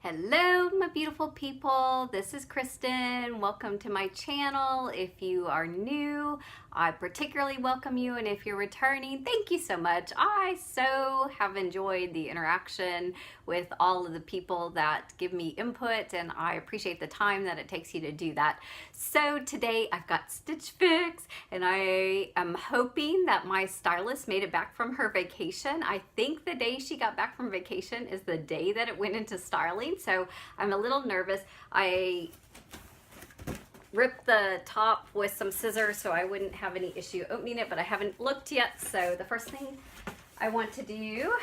Hello, my beautiful people. This is Kristen. Welcome to my channel. If you are new, I particularly welcome you, and if you're returning, thank you so much. I so have enjoyed the interaction with all of the people that give me input, and I appreciate the time that it takes you to do that. So today I've got Stitch Fix, and I am hoping that my stylist made it back from her vacation. I think the day she got back from vacation is the day that it went into styling, so I'm a little nervous. I ripped the top with some scissors so I wouldn't have any issue opening it, but I haven't looked yet. So the first thing I want to do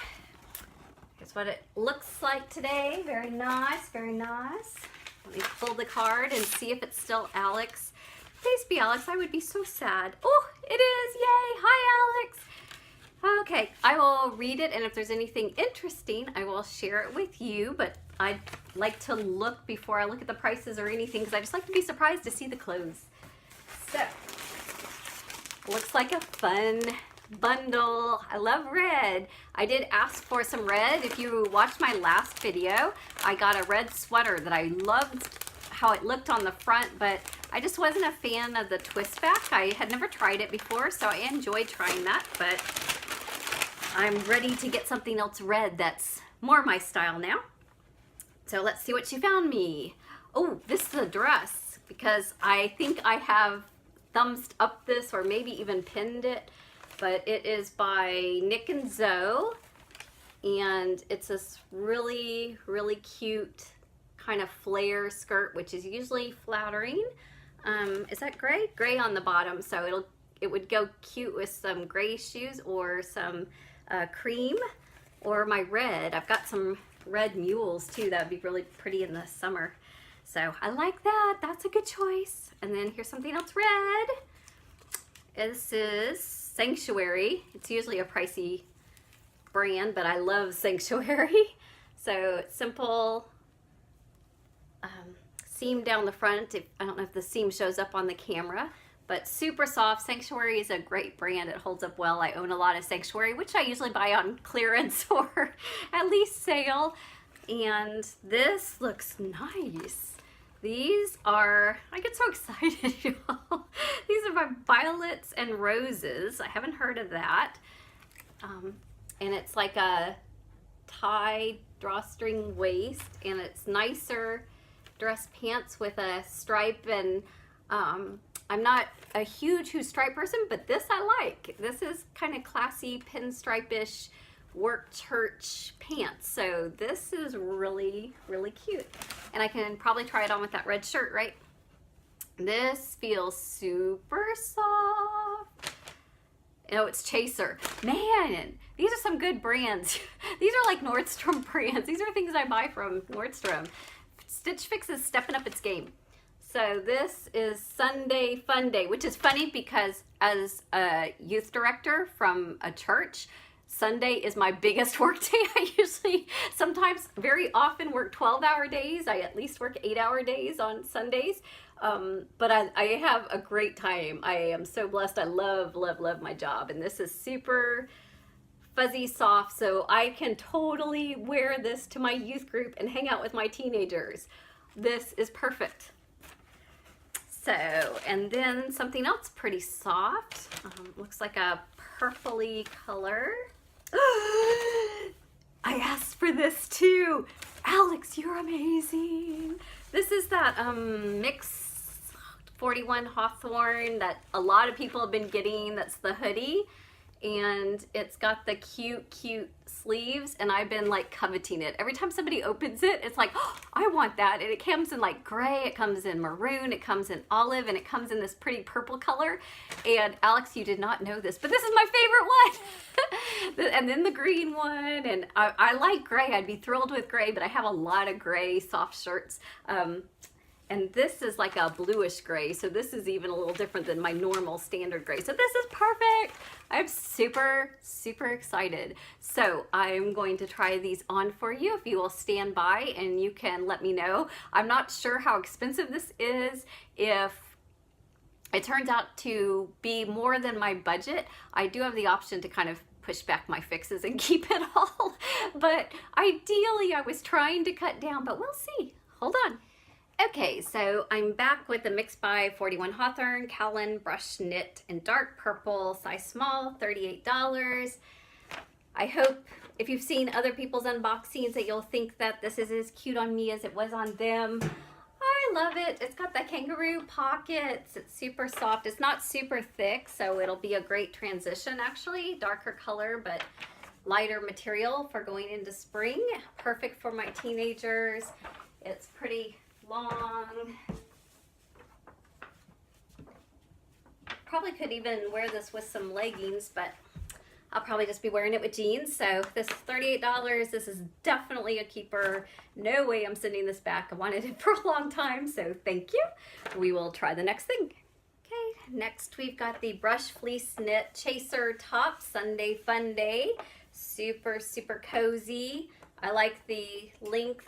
is what it looks like today. Very nice, very nice. Let me pull the card and see if it's still Alex. Please be Alex, I would be so sad. Oh, it is, yay, hi Alex. Okay, I will read it, and if there's anything interesting, I will share it with you, but I'd like to look before I look at the prices or anything, because I just like to be surprised to see the clothes. So, looks like a fun bundle. I love red. I did ask for some red. If you watched my last video, I got a red sweater that I loved how it looked on the front, but I just wasn't a fan of the twist back. I had never tried it before, so I enjoyed trying that, but I'm ready to get something else red that's more my style now. So let's see what she found me. Oh, this is a dress, because I think I have thumbs up this or maybe even pinned it, but it is by Nic and Zoe, and it's this really, really cute kind of flare skirt, which is usually flattering. Is that gray? Gray on the bottom, so it would go cute with some gray shoes or some cream or my red. I've got some red mules too. That would be really pretty in the summer. So I like that. That's a good choice. And then here's something else red. This is Sanctuary. It's usually a pricey brand, but I love Sanctuary. So it's simple seam down the front. I don't know if the seam shows up on the camera, but super soft. Sanctuary is a great brand. It holds up well. I own a lot of Sanctuary, which I usually buy on clearance or at least sale. And this looks nice. These are, I get so excited, y'all. These are by Violets and Roses. I haven't heard of that. And it's like a tie drawstring waist, and it's nicer dress pants with a stripe, and I'm not a huge stripe person, but this I like. This is kind of classy pinstripe-ish work church pants. So this is really, really cute. And I can probably try it on with that red shirt, right? This feels super soft. Oh, it's Chaser. Man, these are some good brands. These are like Nordstrom brands. These are things I buy from Nordstrom. Stitch Fix is stepping up its game. So this is Sunday Fun Day, which is funny because as a youth director from a church, Sunday is my biggest work day. I usually, sometimes, very often work 12-hour days. I at least work 8-hour days on Sundays. But I have a great time. I am so blessed. I love, love, love my job. And this is super fuzzy soft, so I can totally wear this to my youth group and hang out with my teenagers. This is perfect. So, and then something else pretty soft. Looks like a purpley color. I asked for this too. Alex, you're amazing. This is that mix 41 hawthorn that a lot of people have been getting. That's the hoodie, and it's got the cute, cute sleeves, and I've been like coveting it. Every time somebody opens it, it's like, oh, I want that. And it comes in like gray, it comes in maroon, it comes in olive, and it comes in this pretty purple color. And Alex, you did not know this, but this is my favorite one. And then the green one, and I like gray. I'd be thrilled with gray, but I have a lot of gray soft shirts. And this is like a bluish gray, so this is even a little different than my normal standard gray. So this is perfect. I'm super, super excited. So I'm going to try these on for you if you will stand by and you can let me know. I'm not sure how expensive this is. If it turns out to be more than my budget, I do have the option to kind of push back my fixes and keep it all. But ideally I was trying to cut down, but we'll see. Hold on. Okay, so I'm back with the Mix by 41 Hawthorn Kallon Brush Knit in dark purple, size small, $38. I hope if you've seen other people's unboxings that you'll think that this is as cute on me as it was on them. I love it. It's got the kangaroo pockets. It's super soft. It's not super thick, so it'll be a great transition actually. Darker color, but lighter material for going into spring. Perfect for my teenagers. It's pretty long. Probably could even wear this with some leggings, but I'll probably just be wearing it with jeans. So this is $38. This is definitely a keeper. No way I'm sending this back. I wanted it for a long time, so thank you. We will try the next thing. Okay, next we've got the Brush Fleece Knit Chaser Top Sunday Fun Day. Super, super cozy. I like the length.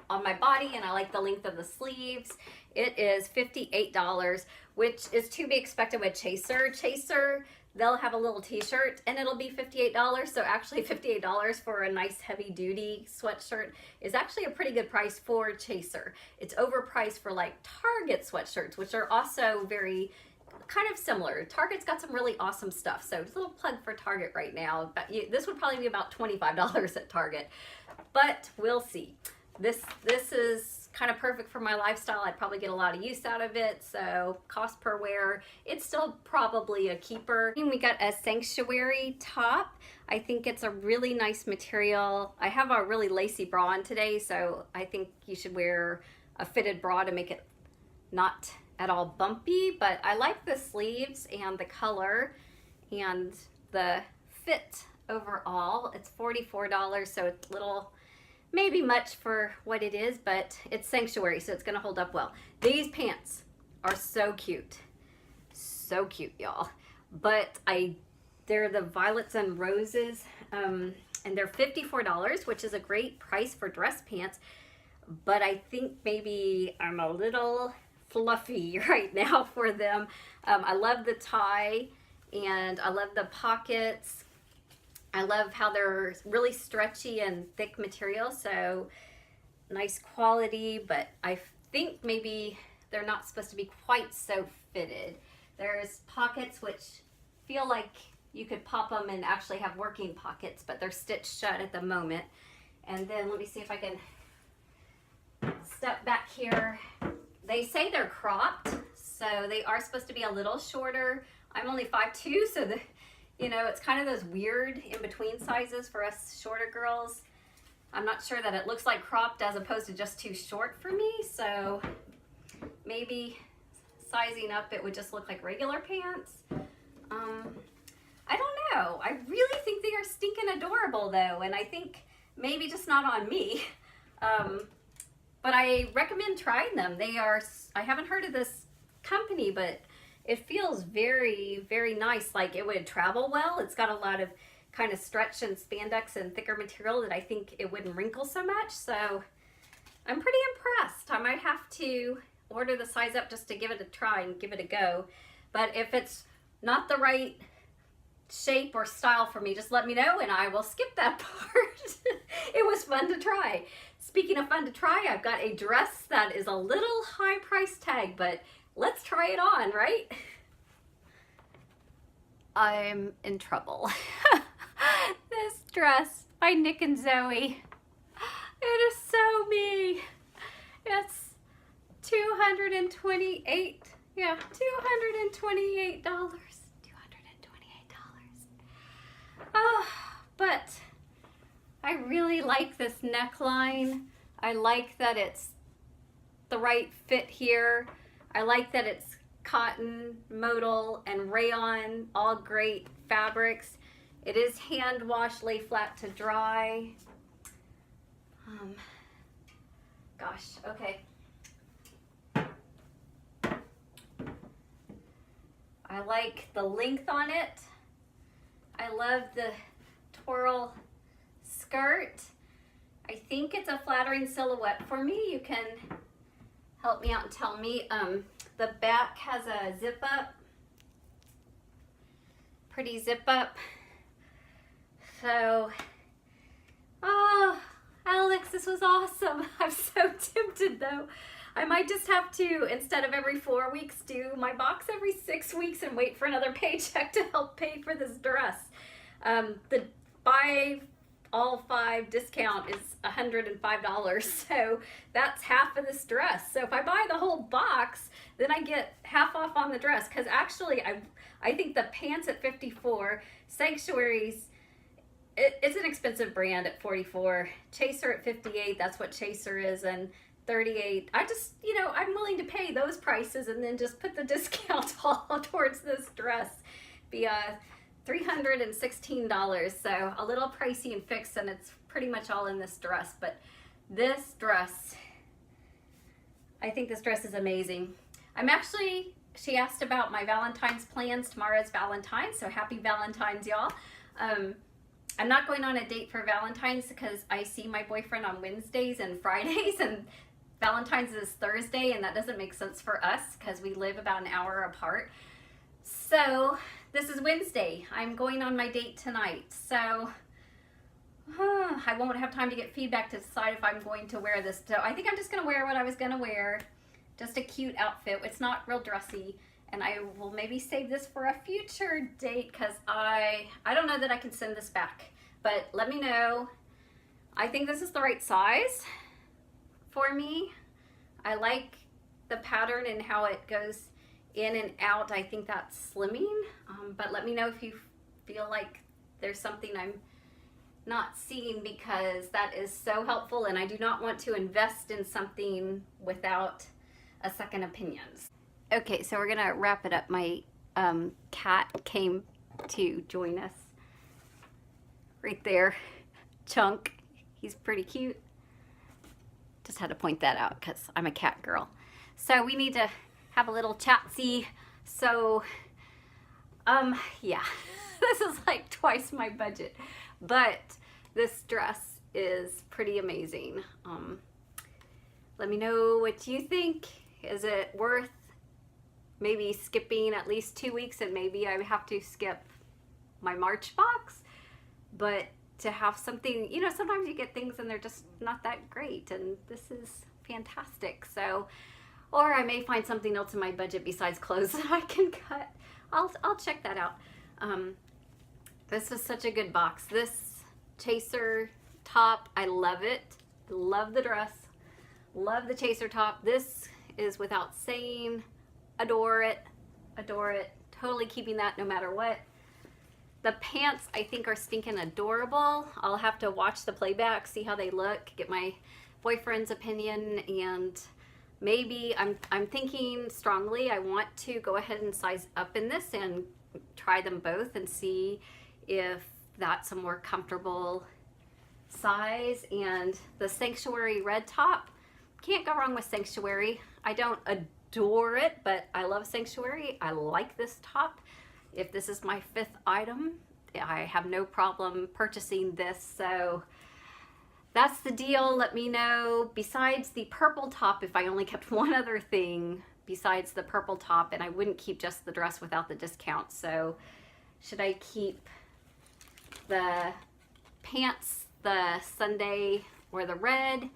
On my body, and I like the length of the sleeves. It is $58, which is to be expected with Chaser. Chaser, they'll have a little t-shirt and it'll be $58. So actually $58 for a nice heavy duty sweatshirt is actually a pretty good price for Chaser. It's overpriced for like Target sweatshirts, which are also very kind of similar. Target's got some really awesome stuff. So just a little plug for Target right now. But this would probably be about $25 at Target, but we'll see. This is kind of perfect for my lifestyle. I'd probably get a lot of use out of it. So cost per wear, it's still probably a keeper. And we got a Sanctuary top. I think it's a really nice material. I have a really lacy bra on today, so I think you should wear a fitted bra to make it not at all bumpy. But I like the sleeves and the color and the fit overall. It's $44, so it's a little maybe much for what it is, but it's Sanctuary, so it's gonna hold up well. These pants are so cute, y'all. But they're the Violets and Roses, and they're $54, which is a great price for dress pants. But I think maybe I'm a little fluffy right now for them. I love the tie, and I love the pockets. I love how they're really stretchy and thick material, so nice quality, but I think maybe they're not supposed to be quite so fitted. There's pockets which feel like you could pop them and actually have working pockets, but they're stitched shut at the moment. And then let me see if I can step back here. They say they're cropped, so they are supposed to be a little shorter. I'm only 5'2", so you know, it's kind of those weird in-between sizes for us shorter girls. I'm not sure that it looks like cropped as opposed to just too short for me, so maybe sizing up it would just look like regular pants. I don't know. I really think they are stinking adorable though, and I think maybe just not on me. But I recommend trying them. I haven't heard of this company, but it feels very, very nice, like it would travel well. It's got a lot of kind of stretch and spandex and thicker material that I think it wouldn't wrinkle so much. So I'm pretty impressed. I might have to order the size up just to give it a try and give it a go. But if it's not the right shape or style for me, just let me know and I will skip that part. It was fun to try. Speaking of fun to try, I've got a dress that is a little high price tag, but let's try it on, right? I'm in trouble. This dress by Nic and Zoe. It is so me. It's $228. Yeah, $228. $228. Oh, but I really like this neckline. I like that it's the right fit here. I like that it's cotton, modal, and rayon, all great fabrics. It is hand wash, lay flat to dry. Gosh, okay. I like the length on it. I love the twirl skirt. I think it's a flattering silhouette for me. You can help me out and tell me. The back has a zip up. Pretty zip up. So, oh, Alex, this was awesome. I'm so tempted though. I might just have to, instead of every 4 weeks, do my box every 6 weeks and wait for another paycheck to help pay for this dress. The buy all 5 discount is $105, so that's half of this dress. So if I buy the whole box, then I get half off on the dress, because actually I think the pants at $54, Sanctuary's, it's an expensive brand at $44, Chaser at $58, that's what Chaser is, and $38. I just, I'm willing to pay those prices and then just put the discount all towards this dress. Be $316, so a little pricey and fixed, and it's pretty much all in this dress. But this dress, I think this dress is amazing. She asked about my Valentine's plans. Tomorrow's Valentine's, so happy Valentine's, y'all. I'm not going on a date for Valentine's because I see my boyfriend on Wednesdays and Fridays, and Valentine's is Thursday, and that doesn't make sense for us because we live about an hour apart. So this is Wednesday. I'm going on my date tonight, so I won't have time to get feedback to decide if I'm going to wear this. So I think I'm just going to wear what I was going to wear. Just a cute outfit. It's not real dressy, and I will maybe save this for a future date because I don't know that I can send this back, but let me know. I think this is the right size for me. I like the pattern and how it goes in and out. I think that's slimming, but let me know if you feel like there's something I'm not seeing, because that is so helpful, and I do not want to invest in something without a second opinion. Okay, so we're gonna wrap it up. My cat came to join us right there. Chunk, he's pretty cute. Just had to point that out because I'm a cat girl. So we need to have a little chatsy. So, yeah, this is like twice my budget, but this dress is pretty amazing. Let me know what you think. Is it worth maybe skipping at least 2 weeks, and maybe I have to skip my March box? But to have something, sometimes you get things and they're just not that great, and this is fantastic. So, or I may find something else in my budget besides clothes that I can cut. I'll check that out. This is such a good box. This Chaser top, I love it. Love the dress. Love the Chaser top. This is without saying, adore it. Adore it. Totally keeping that no matter what. The pants I think are stinking adorable. I'll have to watch the playback, see how they look, get my boyfriend's opinion, and maybe I'm thinking strongly I want to go ahead and size up in this and try them both and see if that's a more comfortable size. And the Sanctuary red top, can't go wrong with Sanctuary. I don't adore it, but I love Sanctuary. I like this top. If this is my 5th item, I have no problem purchasing this. So that's the deal. Let me know. Besides the purple top, if I only kept one other thing besides the purple top, and I wouldn't keep just the dress without the discount. So should I keep the pants, the Sunday, or the red?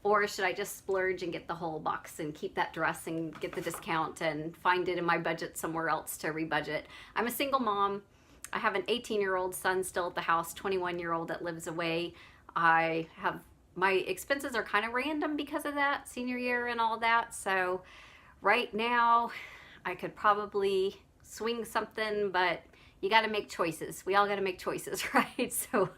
Or should I just splurge and get the whole box and keep that dress and get the discount and find it in my budget somewhere else to rebudget? I'm a single mom. I have an 18-year-old son still at the house, 21-year-old that lives away. My expenses are kind of random because of that, senior year and all that. So right now I could probably swing something, but you got to make choices. We all got to make choices, right? So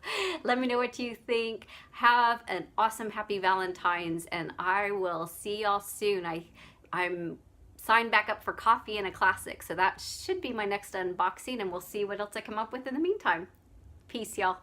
let me know what you think. Have an awesome, happy Valentine's, and I will see y'all soon. I'm signed back up for coffee and a classic, so that should be my next unboxing, and we'll see what else I come up with in the meantime. Peace, y'all.